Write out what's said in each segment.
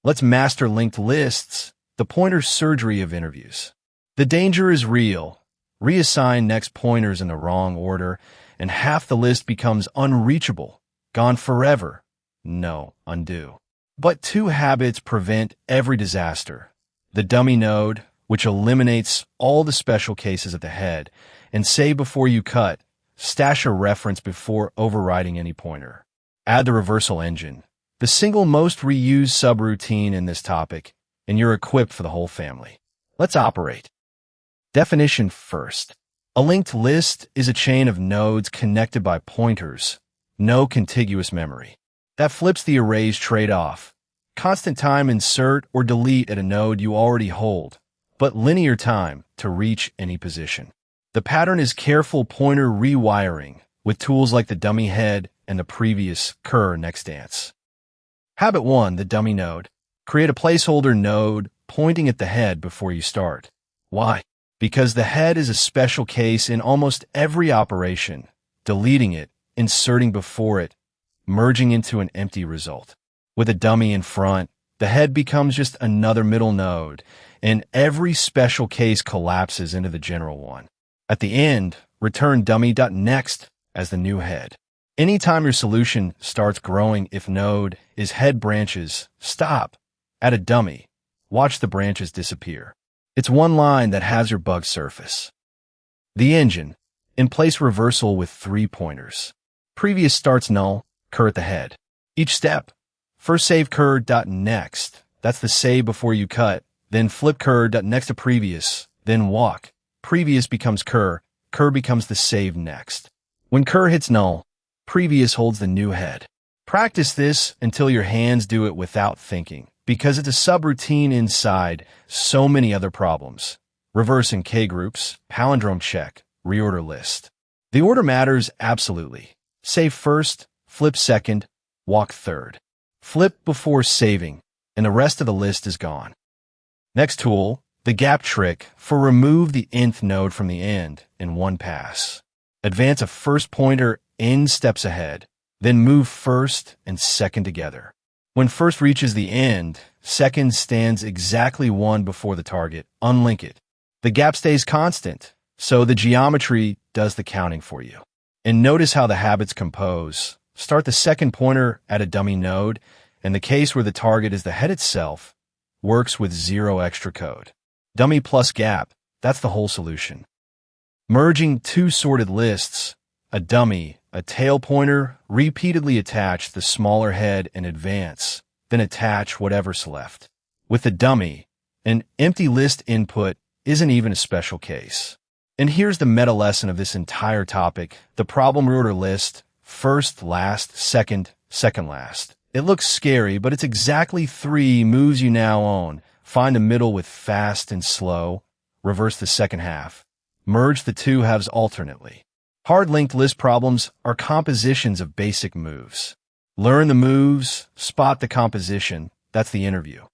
Let's master linked lists, the pointer surgery of interviews. The danger is real. Reassign next pointers in the wrong order, and half the list becomes unreachable, gone forever. No, undo. But two habits prevent every disaster. The dummy node, which eliminates all the special cases at the head, and save before you cut, stash a reference before overriding any pointer. Add the reversal engine, the single most reused subroutine in this topic, and you're equipped for the whole family. Let's operate. Definition first. A linked list is a chain of nodes connected by pointers, no contiguous memory. That flips the array's trade-off. Constant time insert or delete at a node you already hold, but linear time to reach any position. The pattern is careful pointer rewiring with tools like the dummy head and the previous curr.next dance. Habit 1. The dummy node. Create a placeholder node pointing at the head before you start. Why? Because the head is a special case in almost every operation. Deleting it, inserting before it, merging into an empty result. With a dummy in front, the head becomes just another middle node, and every special case collapses into the general one. At the end, return dummy.next as the new head. Anytime your solution starts growing, if node is head branches, stop. Add a dummy. Watch the branches disappear. It's one line that has your bug surface. The engine. In place reversal with 3 pointers. Previous starts null, curr at the head. Each step. First save curr.next. That's the save before you cut. Then flip curr.next to previous. Then walk. Previous becomes curr. Curr becomes the save next. When curr hits null, previous holds the new head. Practice this until your hands do it without thinking, because it's a subroutine inside so many other problems. Reverse in K groups, palindrome check, reorder-list. The order matters absolutely. Save first, flip second, walk third. Flip before saving, and the rest of the list is gone. Next tool, the gap trick for remove the nth node from the end in one pass. Advance a first pointer n steps ahead, then move first and second together. When first reaches the end, second stands exactly one before the target. Unlink it. The gap stays constant, so the geometry does the counting for you. And notice how the habits compose. Start the second pointer at a dummy node, and the case where the target is the head itself works with 0 extra code. Dummy plus gap, that's the whole solution. Merging 2 sorted lists, a dummy, a tail pointer, repeatedly attach the smaller head and advance, then attach whatever's left. With the dummy, an empty list input isn't even a special case. And here's the meta lesson of this entire topic, the problem reorder list, first, last, second, second last. It looks scary, but it's exactly 3 moves you now own. Find a middle with fast and slow, reverse the second half. Merge the 2 halves alternately. Hard linked list problems are compositions of basic moves. Learn the moves, spot the composition, that's the interview.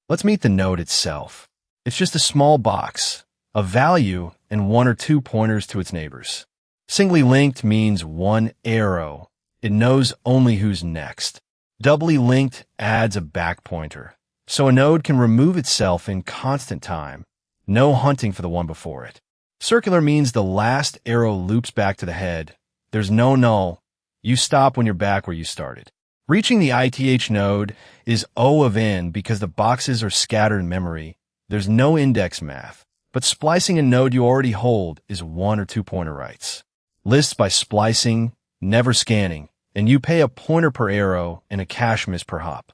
Let's meet the node itself. It's just a small box, a value, and 1 or 2 pointers to its neighbors. Singly linked means 1 arrow. It knows only who's next. Doubly linked adds a back pointer, so a node can remove itself in constant time. No hunting for the one before it. Circular means the last arrow loops back to the head. There's no null. You stop when you're back where you started. Reaching the ith node is O of n because the boxes are scattered in memory. There's no index math. But splicing a node you already hold is 1 or 2 pointer rights. Lists by splicing, never scanning, and you pay a pointer per arrow and a cache miss per hop.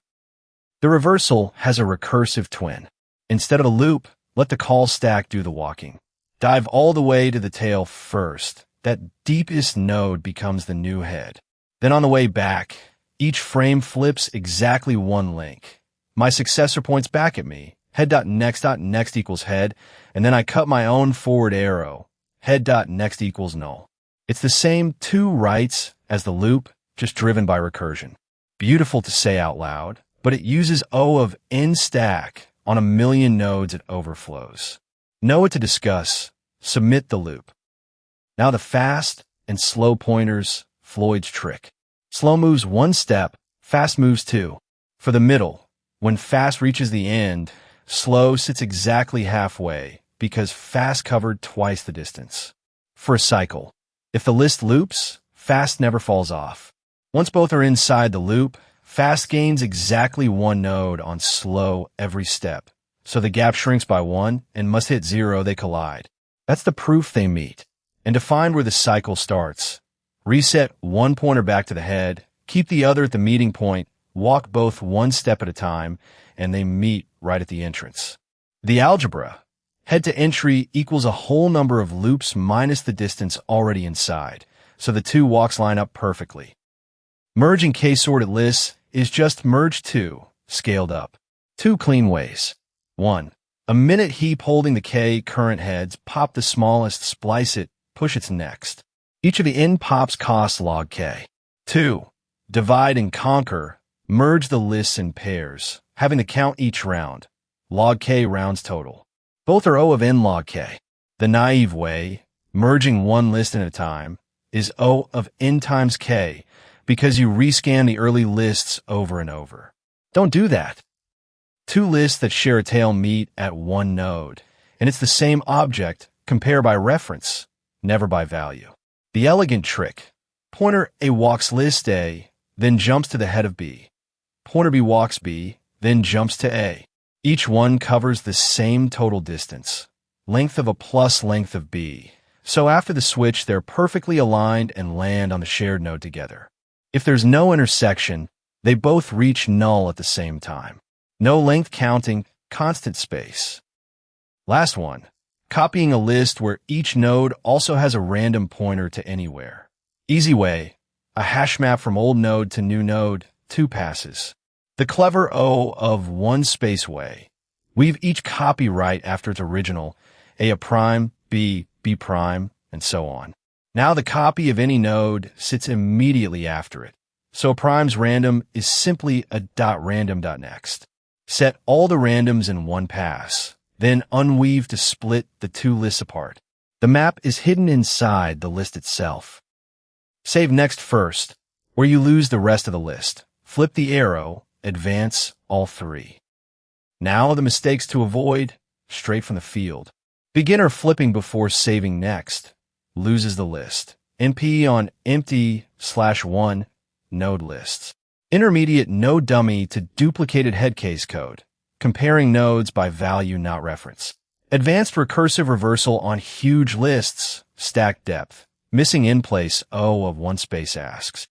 The reversal has a recursive twin. Instead of a loop, let the call stack do the walking. Dive all the way to the tail first. That deepest node becomes the new head. Then on the way back, each frame flips exactly 1 link. My successor points back at me. Head.next equals head, and then I cut my own forward arrow. Head.next equals null. It's the same 2 rights as the loop, just driven by recursion. Beautiful to say out loud, but it uses O of n stack on a million nodes it overflows. Know what to discuss. Submit the loop. Now the fast and slow pointers, Floyd's trick. Slow moves 1 step, fast moves 2. For the middle, When fast reaches the end, slow sits exactly halfway because fast covered twice the distance. For a cycle, if the list loops, fast never falls off. Once both are inside the loop, fast gains exactly one node on slow every step. So the gap shrinks by 1 and must hit 0, they collide. That's the proof they meet. And to find where the cycle starts, reset one pointer back to the head, keep the other at the meeting point, walk both one step at a time, and they meet right at the entrance. The algebra, head to entry equals a whole number of loops minus the distance already inside, so the two walks line up perfectly. Merging k-sorted lists is just merge 2, scaled up. 2 clean ways. 1. A minute heap holding the k current heads, pop the smallest, splice it, push its next. Each of the end pops costs log k. 2. Divide and conquer, merge the lists in pairs, having to count each round. Log k rounds total. Both are O of n log k. The naive way, merging one list at a time, is O of n times k because you rescan the early lists over and over. Don't do that. 2 lists that share a tail meet at one node, and it's the same object, compare by reference, never by value. The elegant trick, pointer A walks list A, then jumps to the head of B. Pointer B walks B, then jumps to A. Each one covers the same total distance, length of A plus length of B. So after the switch, they're perfectly aligned and land on the shared node together. If there's no intersection, they both reach null at the same time. No length counting, constant space. Last one, copying a list where each node also has a random pointer to anywhere. Easy way, a hash map from old node to new node, 2 passes. The clever O of one space way. Weave each copy right after its original, A prime, B prime, and so on. Now the copy of any node sits immediately after it. So prime's random is simply a .random.next. Set all the randoms in one pass, then unweave to split the 2 lists apart. The map is hidden inside the list itself. Save next first, where you lose the rest of the list. Flip the arrow, advance all 3. Now the mistakes to avoid, straight from the field. Beginner flipping before saving next, loses the list. NP on empty/1 node lists. Intermediate no dummy to duplicated head case code, comparing nodes by value not reference. Advanced recursive reversal on huge lists, stack depth, missing in place O of one space asks.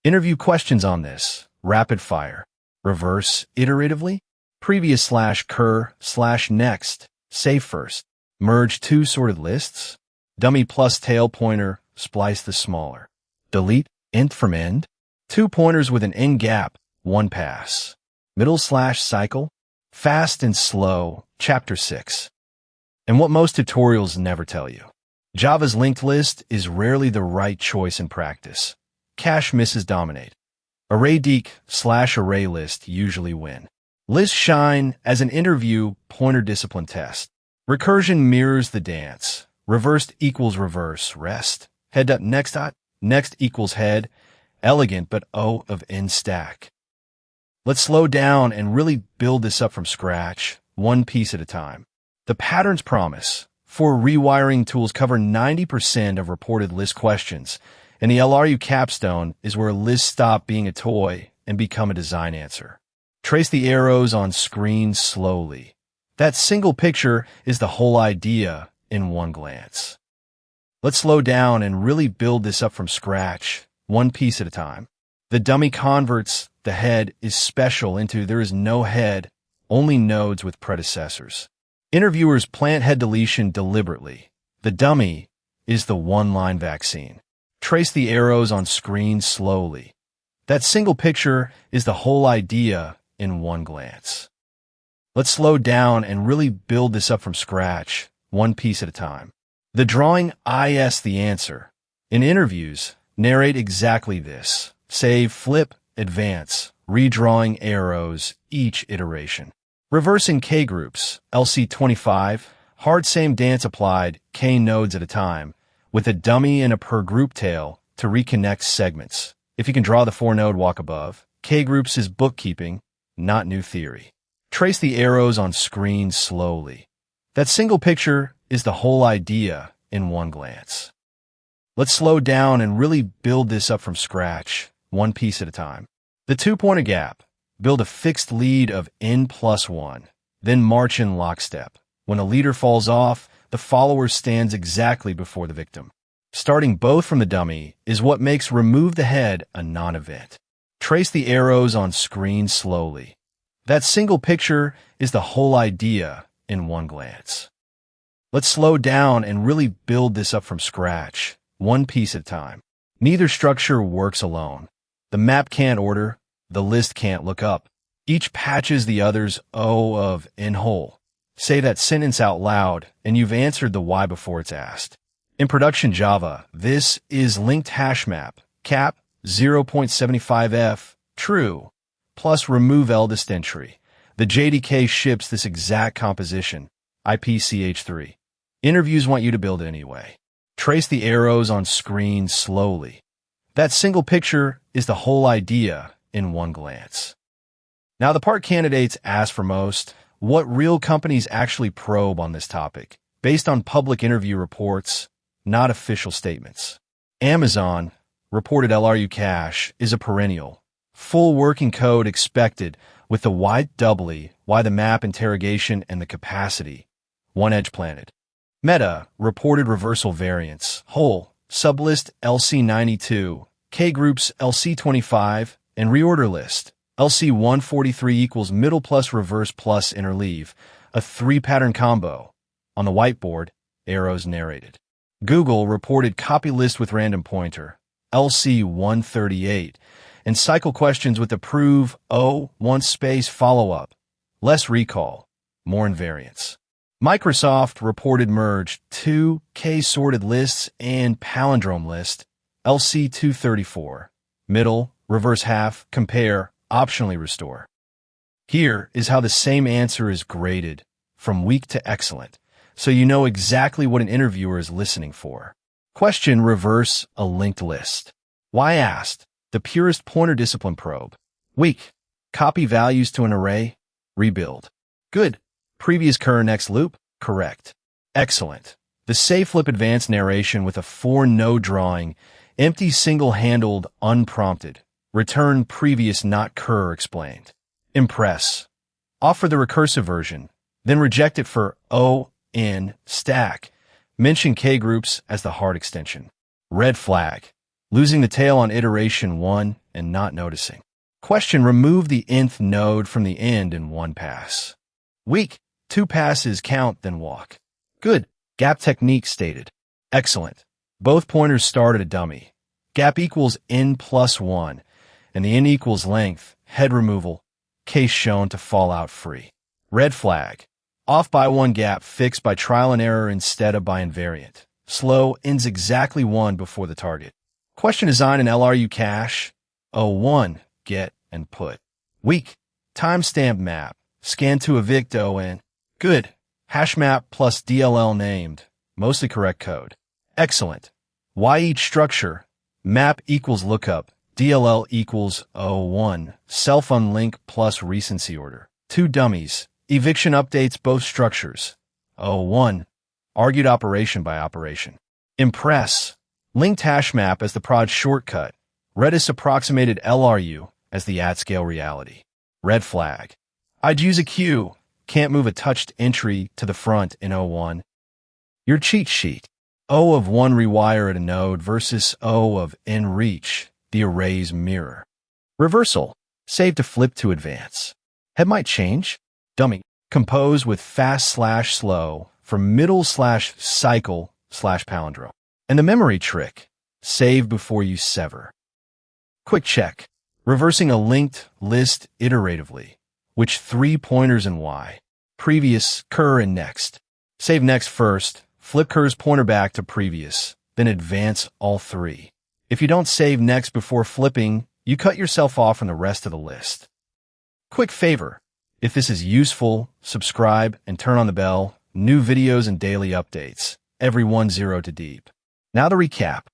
Interview questions on this, rapid fire, reverse iteratively, previous/curr/next, save first, merge 2 sorted lists, dummy plus tail pointer, splice the smaller, delete Nth-from-end, 2 pointers with an end gap, 1 pass. Middle/cycle, fast and slow, chapter 6. And what most tutorials never tell you. Java's linked list is rarely the right choice in practice. Cache misses dominate. ArrayDeque/array list usually win. Lists shine as an interview pointer discipline test. Recursion mirrors the dance. Reversed equals reverse, rest. Head.next next equals head. Elegant, but O of n stack. Let's slow down and really build this up from scratch, one piece at a time. The patterns promise. 4 rewiring tools cover 90% of reported list questions, and the LRU capstone is where lists stop being a toy and become a design answer. Trace the arrows on screen slowly. That single picture is the whole idea in one glance. Let's slow down and really build this up from scratch, one piece at a time. The dummy converts the head is special into there is no head, only nodes with predecessors. Interviewers plant head deletion deliberately. The dummy is the one-line vaccine. Trace the arrows on screen slowly. That single picture is the whole idea in one glance. Let's slow down and really build this up from scratch, one piece at a time. The drawing is the answer. In interviews, narrate exactly this. Save, flip, advance, redrawing arrows each iteration. Reversing K groups, LC25, hard same dance applied, K nodes at a time, with a dummy and a per group tail to reconnect segments. If you can draw the 4-node walk above, K groups is bookkeeping, not new theory. Trace the arrows on screen slowly. That single picture is the whole idea in one glance. Let's slow down and really build this up from scratch, one piece at a time. The two-pointer gap. Build a fixed lead of n+1, then march in lockstep. When a leader falls off, the follower stands exactly before the victim. Starting both from the dummy is what makes remove the head a non-event. Trace the arrows on screen slowly. That single picture is the whole idea in one glance. Let's slow down and really build this up from scratch, one piece at a time. Neither structure works alone. The map can't order, the list can't look up. Each patches the other's O of in whole. Say that sentence out loud, and you've answered the why before it's asked. In production Java, this is linked hash map, cap 0.75f, true, plus remove eldest entry. The JDK ships this exact composition, IPCH3. Interviews want you to build it anyway. Trace the arrows on screen slowly. That single picture is the whole idea in one glance. Now the part candidates ask for most, what real companies actually probe on this topic, based on public interview reports, not official statements. Amazon reported LRU cache is a perennial, full working code expected with the why doubly, why the map interrogation and the capacity, one edge planted. Meta reported reversal variants, whole, sublist LC92, K-groups LC25, and reorder-list, LC143 equals middle plus reverse plus interleave, a three-pattern combo. On the whiteboard, arrows narrated. Google reported copy list with random pointer, LC138, and cycle questions with the prev O1 space follow-up. Less recall, more invariance. Microsoft reported merge 2 K-sorted lists and palindrome list, LC234, middle, reverse half, compare, optionally restore. Here is how the same answer is graded, from weak to excellent, so you know exactly what an interviewer is listening for. Question: reverse a linked list. Why asked? The purest pointer discipline probe. Weak. Copy values to an array. Rebuild. Good. Previous curr.next loop. Correct. Excellent. The safe flip advanced narration with a for-node drawing. Empty single-handled unprompted. Return previous not curr explained. Impress. Offer the recursive version. Then reject it for O, in, stack. Mention K-groups as the hard extension. Red flag. Losing the tail on iteration 1 and not noticing. Question: remove the nth node from the end in one pass. Weak. 2 passes count, then walk. Good. Gap technique stated. Excellent. Both pointers start at a dummy. Gap equals n+1, and the n equals length, head removal, case shown to fall out free. Red flag. Off by 1 gap, fixed by trial and error instead of by invariant. Slow, ends exactly 1 before the target. Question: design an LRU cache. O1, get and put. Weak. Timestamp map. Scan to evict ON. Good. Hash map plus DLL named. Mostly correct code. Excellent. Why each structure? Map equals lookup. DLL equals O1. Self-unlink plus recency order. 2 dummies. Eviction updates both structures. O1. Argued operation by operation. Impress. Linked hash map as the prod shortcut. Redis approximated LRU as the at-scale reality. Red flag. I'd use a queue. Can't move a touched entry to the front in O1. Your cheat sheet. O of 1 rewire at a node versus O of n reach, the array's mirror. Reversal. Save to flip to advance. Head might change. Dummy. Compose with fast/slow from middle/cycle/palindrome. And the memory trick. Save before you sever. Quick check. Reversing a linked list iteratively. Which 3 pointers and why? Previous, curr, and next. Save next first. Flip curr's pointer back to previous. Then advance all 3. If you don't save next before flipping, you cut yourself off from the rest of the list. Quick favor. If this is useful, subscribe and turn on the bell. New videos and daily updates. Everyone 0 to deep. Now to recap.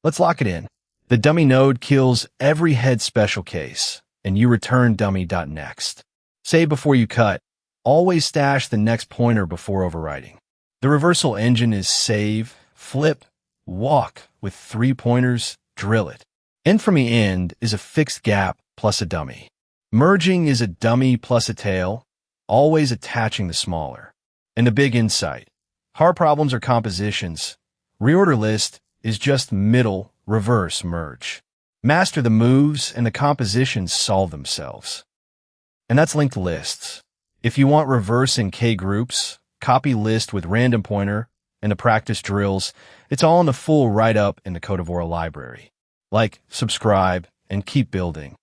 Let's lock it in. The dummy node kills every head special case. and you return dummy.next. Save before you cut. Always stash the next pointer before overwriting. The reversal engine is save, flip, walk with 3 pointers, drill it. Nth-from-end is a fixed gap plus a dummy. Merging is a dummy plus a tail, always attaching the smaller. And a big insight. Hard problems are compositions. Reorder-list is just middle, reverse, merge. Master the moves and the compositions solve themselves. And that's linked lists. If you want reverse in K groups, copy list with random pointer, and the practice drills, it's all in the full write-up in the Code of Aura library. Like, subscribe, and keep building.